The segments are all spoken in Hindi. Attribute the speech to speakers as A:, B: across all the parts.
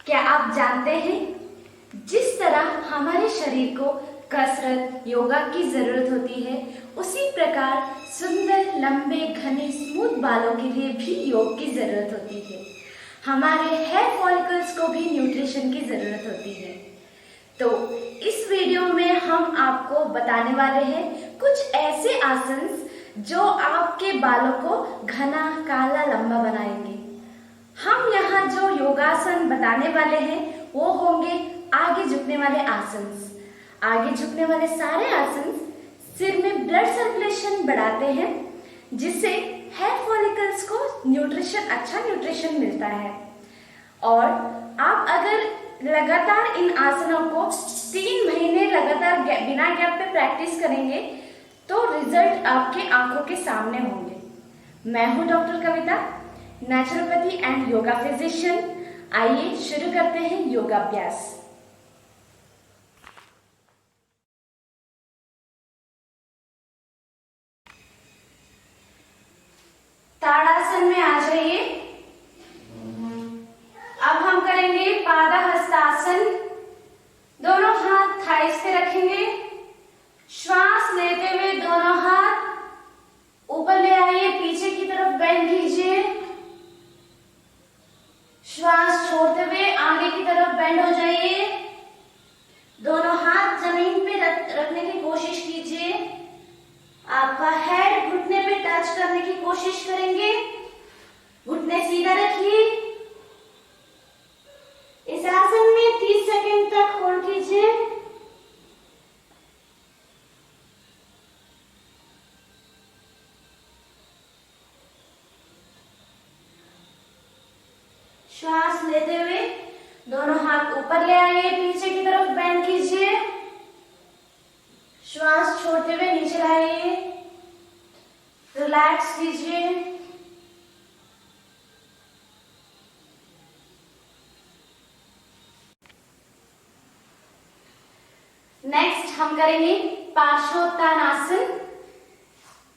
A: क्या आप जानते हैं, जिस तरह हमारे शरीर को कसरत योगा की जरूरत होती है, उसी प्रकार सुंदर लंबे घने स्मूथ बालों के लिए भी योग की जरूरत होती है। हमारे हेयर फॉलिकल्स को भी न्यूट्रिशन की जरूरत होती है। तो इस वीडियो में हम आपको बताने वाले हैं कुछ ऐसे आसन जो आपके बालों को घना काला लंबा बनाएंगे। हम यहाँ जो योगासन बताने वाले हैं वो होंगे आगे झुकने वाले आसन। आगे झुकने वाले सारे आसन सिर में ब्लड सर्कुलेशन बढ़ाते हैं, जिससे हेयर फॉलिकल्स को अच्छा न्यूट्रिशन मिलता है। और आप अगर लगातार इन आसनों को 3 महीने लगातार बिना गैप पे प्रैक्टिस करेंगे तो रिजल्ट आपके आंखों के सामने होंगे। मैं हूं doctor Kavita, naturopathy and yoga physician. आइए शुरू करते हैं योगाभ्यास। ताड़ासन में आ जाइए। अब हम करेंगे पादहस्तासन। दोनों हाथ थाइस पे रखेंगे। श्वास लेते हुए दोनों हाथ ऊपर ले आइए, पीछे की तरफ बेंड कीजिए। श्वास छोड़ते हुए आगे की तरफ बेंड हो जाइए। दोनों हाथ जमीन पे रखने की कोशिश कीजिए। आपका हेड घुटने पे टच करने की कोशिश करेंगे। घुटने सीधा रखिए। इस आसन में 30 सेकंड तक होल्ड कीजिए। श्वास लेते हुए दोनों हाथ ऊपर ले आइए, पीछे की तरफ बेंड कीजिए। श्वास छोड़ते हुए नीचे लाइए, रिलैक्स कीजिए। नेक्स्ट हम करेंगे पार्श्वोत्तानासन।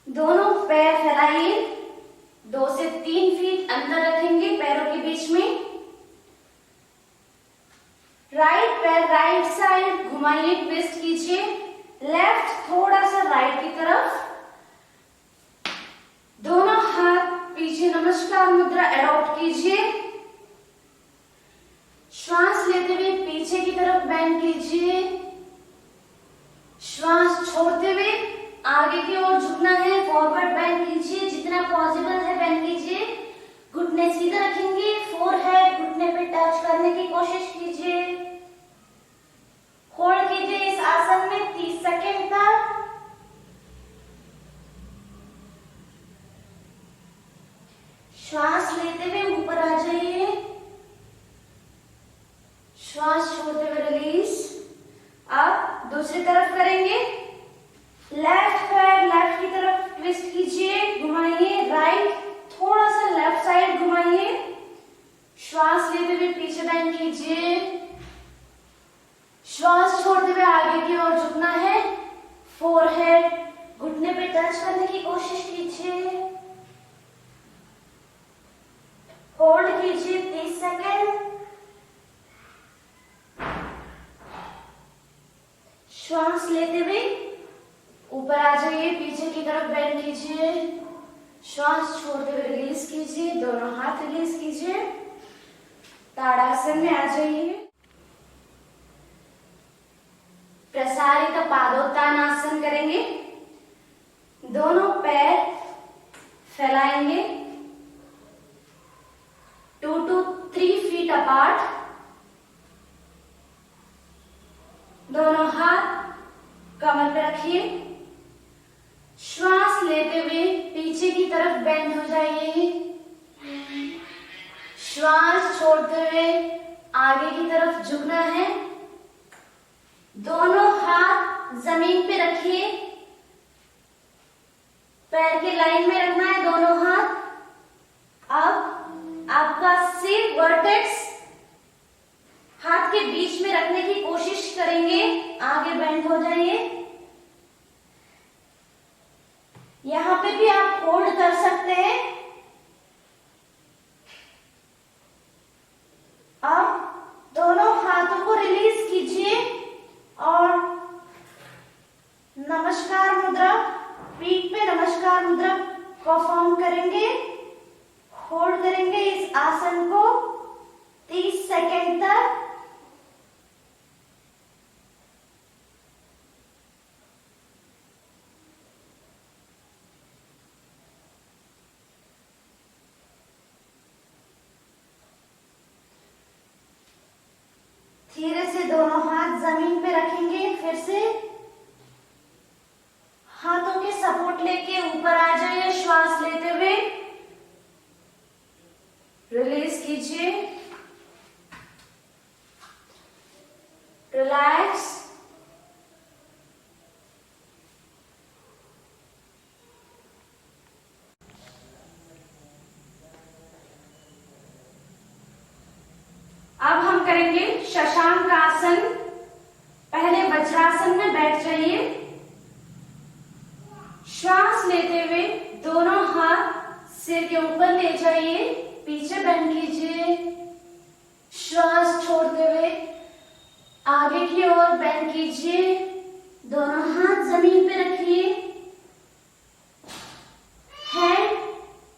A: दोनों पैर फैलाइए, 2 से 3 फीट अंतर रखेंगे पैरों के बीच में। राइट पैर राइट साइड घुमाइए, ट्विस्ट कीजिए। लेफ्ट थोड़ा सा राइट की तरफ। दोनों हाथ पीछे नमस्कार मुद्रा एडॉप्ट कीजिए। श्वास लेते हुए पीछे की तरफ बेंड कीजिए। श्वास छोड़ते हुए आगे की ओर झुकना है, फॉरवर्ड बेंड कीजिए। जितना पॉसिबल है बेंड कीजिए। घुटने सीधा रखेंगे, फोरहेड घुटने पे टच करने की कोशिश कीजिए। होल्ड कीजिए इस आसन में 30 सेकंड तक। श्वास लेते हुए ऊपर आ जाइए। श्वास छोड़ते हुए रिलीज। अब दूसरी तरफ करेंगे। लेफ्ट पैर लेफ्ट की तरफ ट्विस्ट कीजिए, घुमाइए। राइट थोड़ा सा लेफ्ट साइड घुमाइए। श्वास लेते हुए पीछे बेंड कीजिए। श्वास छोड़ते हुए आगे की ओर झुकना है, फोरहेड घुटने पे टच करने की कोशिश कीजिए। होल्ड कीजिए 30 सेकंड। श्वास लेते हुए ऊपर आ जाइए, पीछे की तरफ बेंड कीजिए। श्वास छोड़ते हुए रिलीज कीजिए, दोनों हाथ रिलीज कीजिए। ताड़ासन में आ जाइए। प्रसारित पादोत्तानासन करेंगे। दोनों पैर फैलाएंगे 2 to 3 फीट अपार्ट। दोनों हाथ कमर पे रखिए। श्वास लेते हुए पीछे की तरफ बेंड हो जाइए। श्वास छोड़ते हुए आगे की तरफ झुकना है। दोनों हाथ जमीन पे रखिए। पैर के लाइन में रखना है दोनों हाथ। अब आपका सिर वर्टेक्स हाथ के बीच में रखने की कोशिश करेंगे। आगे बेंड हो जाइए। यहां पे भी आप होल्ड कर सकते हैं। अब जमीन पे रखेंगे। फिर से हाथों के सपोर्ट लेके ऊपर आ जाइए। श्वास लेते हुए रिलीज कीजिए, रिलैक्स। अब हम करेंगे शशांक आसन। पहले वज्रासन में बैठ जाइए। श्वास लेते हुए दोनों हाथ सिर के ऊपर ले जाइए, पीछे बेंड कीजिए। श्वास छोड़ते हुए आगे की ओर बेंड कीजिए। दोनों हाथ जमीन पे रखिए। हेड,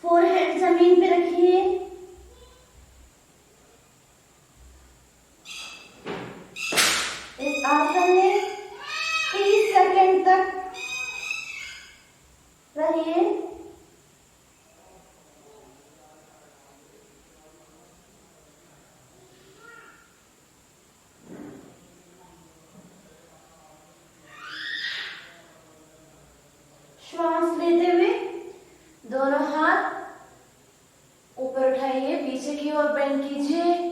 A: फोरहेड जमीन पे रखिए। इस आसन में 30 सेकंड तक रहिए। श्वास लेते हुए दोनों हाथ ऊपर उठाइए, पीछे की ओर बेंड कीजिए।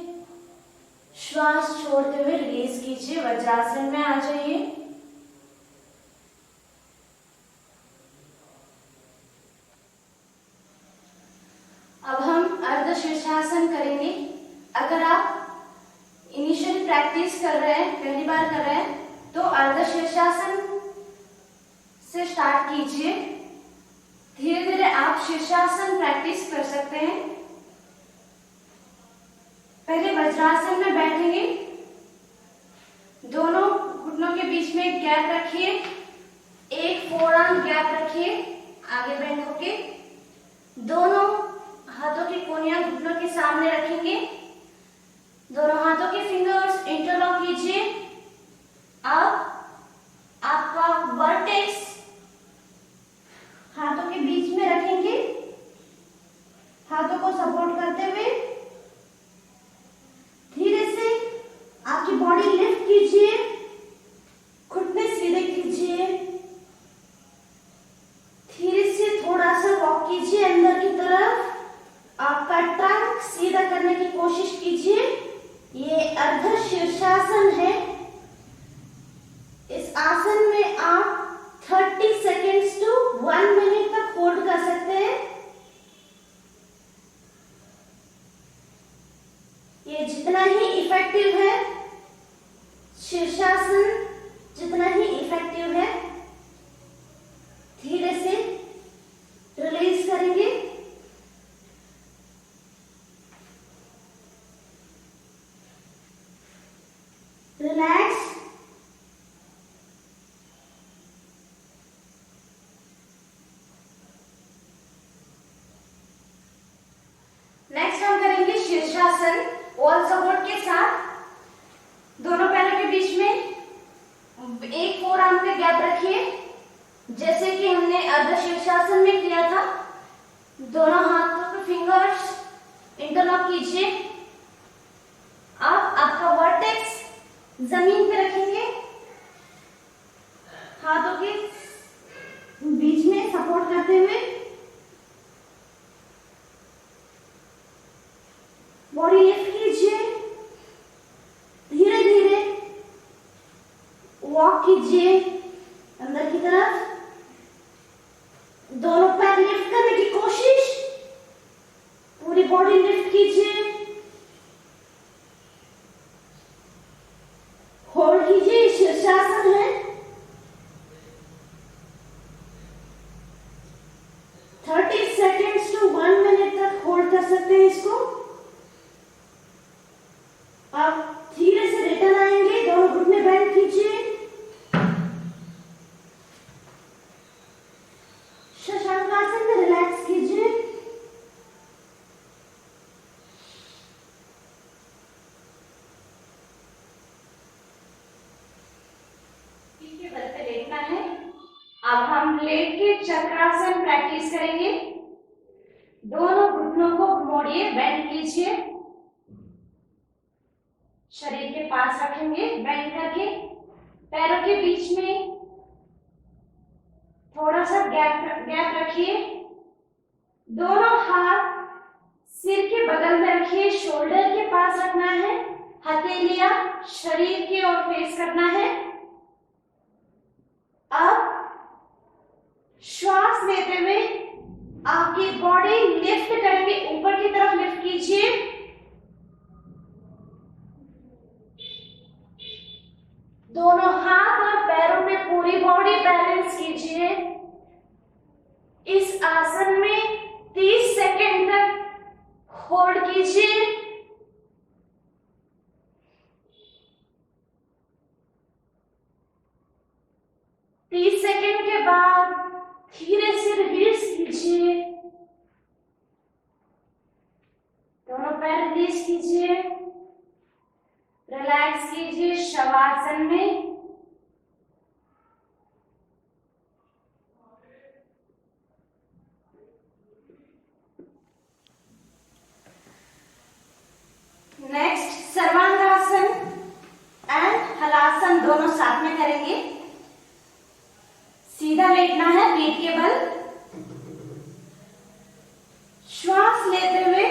A: श्वास छोड़ते हुए रिलीज कीजिए, वज्रासन में आ जाइए। अब हम अर्ध शीर्षासन करेंगे। अगर आप इनिशियल प्रैक्टिस कर रहे हैं, पहली बार कर रहे हैं, तो अर्ध शीर्षासन से स्टार्ट कीजिए। धीरे धीरे आप शीर्षासन प्रैक्टिस कर सकते हैं। पहले वज्रासन में बैठेंगे। दोनों घुटनों के बीच में एक गैप रखिए, एक फोरआर्म गैप रखिए, आगे बेंड होके दोनों हाथों की कोनियां घुटनों के सामने रखेंगे। दोनों हाथों के फिंगर्स इंटरलॉक कीजिए। अब आपका वर्टेक्स हाथों के बीच में रखेंगे, हाथों को सपोर्ट करते हुए धीरे से आपकी बॉडी लिफ्ट कीजिए, घुटने सीधे कीजिए। धीरे से थोड़ा सा वॉक कीजिए अंदर की तरफ। आपका ट्रंक सीधा करने की कोशिश कीजिए। ये अर्ध शीर्षासन है। इस आसन में आप 30 सेकेंड्स टू 1 मिनट तक होल्ड कर सकते हैं। ये जितना ही इफेक्टिव है, शीर्षासन जितना ही इफेक्टिव है, धीरे से रिलीज करेंगे। रिलैक्स। नेक्स्ट हम करेंगे शीर्षासन ऑल सपोर्ट के साथ। दोनों पैरों के बीच में एक फोरआर्म का गैप रखिए, जैसे कि हमने अर्ध शीर्षासन में किया था। दोनों हाथों के फिंगर्स इंटरलॉक कीजिए। आप आपका वर्टेक्स जमीन पे रखेंगे, हाथों के बीच में सपोर्ट करते हुए बॉडी लिफ्ट कीजिए। धीरे धीरे वॉक कीजिए अंदर की तरफ। दोनों पैर लिफ्ट करने की कोशिश, पूरी बॉडी लिफ्ट कीजिए। होल्ड कीजिए, शीर्षासन है। 30 सेकेंड्स टू 1 मिनट तक होल्ड कर सकते हैं इसको। आप धीरे से रिटर्न आएंगे, दोनों घुटने बेंड कीजिए। शशांकासन में रिलैक्स कीजिए। पीठ के बल पे लेटना है। अब हम लेट के चक्रासन प्रैक्टिस करेंगे। दोनों घुटनों को मोड़िए, बेंड कीजिए। शरीर के पास रखेंगे बेंड करके। पैरों के बीच में थोड़ा सा गैप रखिए। दोनों हाथ सिर के बगल में रखिए, शोल्डर के पास रखना है, हथेलियां शरीर की ओर फेस करना है। अब श्वास लेते हुए आपकी बॉडी लिफ्ट करके ऊपर की तरफ लिफ्ट कीजिए। दोनों हाथ और पैरों पे पूरी बॉडी बैलेंस कीजिए। इस आसन में 30 सेकेंड तक होल्ड कीजिए। सेकेंड के बाद धीरे से रिलीज कीजिए। दोनों पैर रिलीज कीजिए, रिलैक्स कीजिए शवासन में। नेक्स्ट सर्वांगासन एंड हलासन दोनों साथ में करेंगे। सीधा लेटना है पीठ के बल। श्वास लेते हुए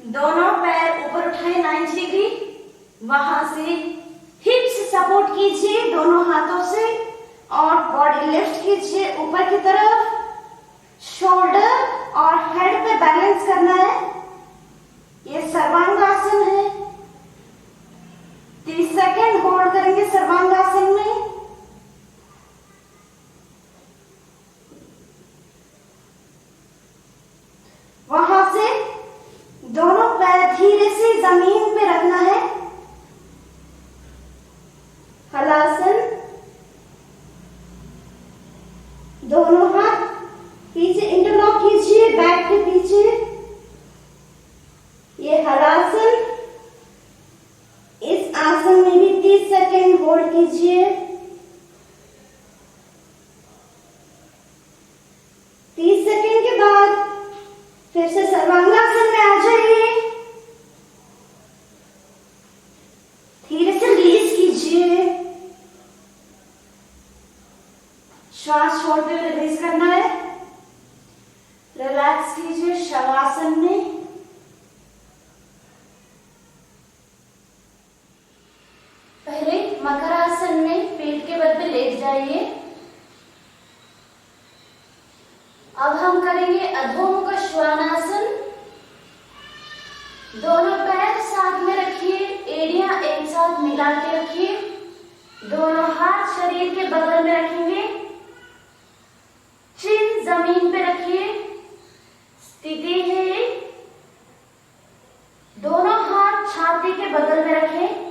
A: दोनों पैर ऊपर उठाए 90 डिग्री। वहां से हिप्स सपोर्ट कीजिए दोनों हाथों से और बॉडी लिफ्ट कीजिए ऊपर की तरफ। शोल्डर और हेड पे बैलेंस करना है। ये सर्वांगासन है। 30 सेकेंड होल्ड करेंगे सर्वांगासन में। वहां से दोनों पैर धीरे से जमीन पे रखना है। हलासन, दोनों हाथ पीछे इंटरलॉक कीजिए बैक के पीछे। ये हलासन। इस आसन में भी 30 सेकेंड होल्ड कीजिए। 30 सेकेंड के बाद फिर से सर्वांगासन में आ जाइए। धीरे से रिलीज कीजिए। श्वास छोड़ते हुए रिलीज करना है। रिलैक्स कीजिए शवासन में। पहले मकरासन में पेट के बल पे लेट जाइए। अब हम करेंगे अधोमुख श्वानासन। दोनों पैर साथ में रखिए, एड़ियां एक साथ मिला के रखिए। दोनों हाथ शरीर के बगल में रखेंगे। चिन जमीन पे रखिए। स्थिति है दोनों हाथ छाती के बगल में रखें।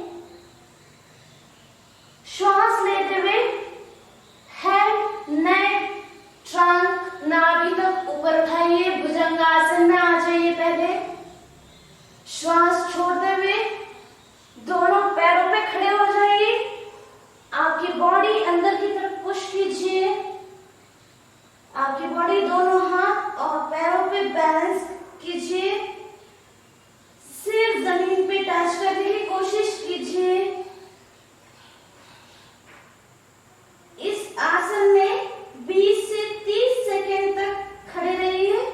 A: श्वास लेते हुए हेड, नेक, ट्रंक, नाभि तक ऊपर उठाइए। भुजंगासन में आ जाइए। पहले श्वास छोड़ते हुए दोनों पैरों पे खड़े हो जाइए। आपकी बॉडी अंदर की तरफ पुश कीजिए। आपकी बॉडी दोनों हाथ और पैरों पे बैलेंस कीजिए। सिर जमीन पे टच करने की कोशिश कीजिए। इस आसन में 20 से 30 सेकेंड तक खड़े रहिए।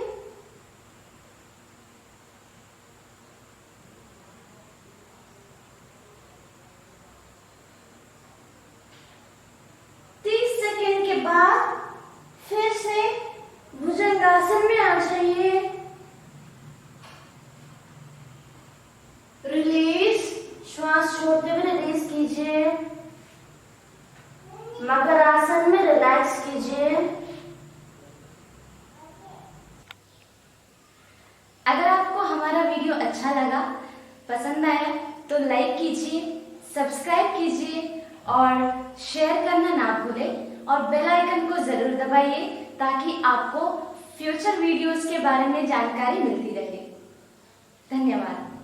A: के बाद फिर से भुजंगासन में आ जाइए। रिलीज, श्वास छोड़ते हुए रिलीज कीजिए। मकर आसन में रिलैक्स कीजिए। अगर आपको हमारा वीडियो अच्छा लगा, पसंद आया तो लाइक कीजिए, सब्सक्राइब कीजिए और शेयर करना ना भूलें और बेल आइकन को जरूर दबाइए ताकि आपको फ्यूचर वीडियोस के बारे में जानकारी मिलती रहे। धन्यवाद।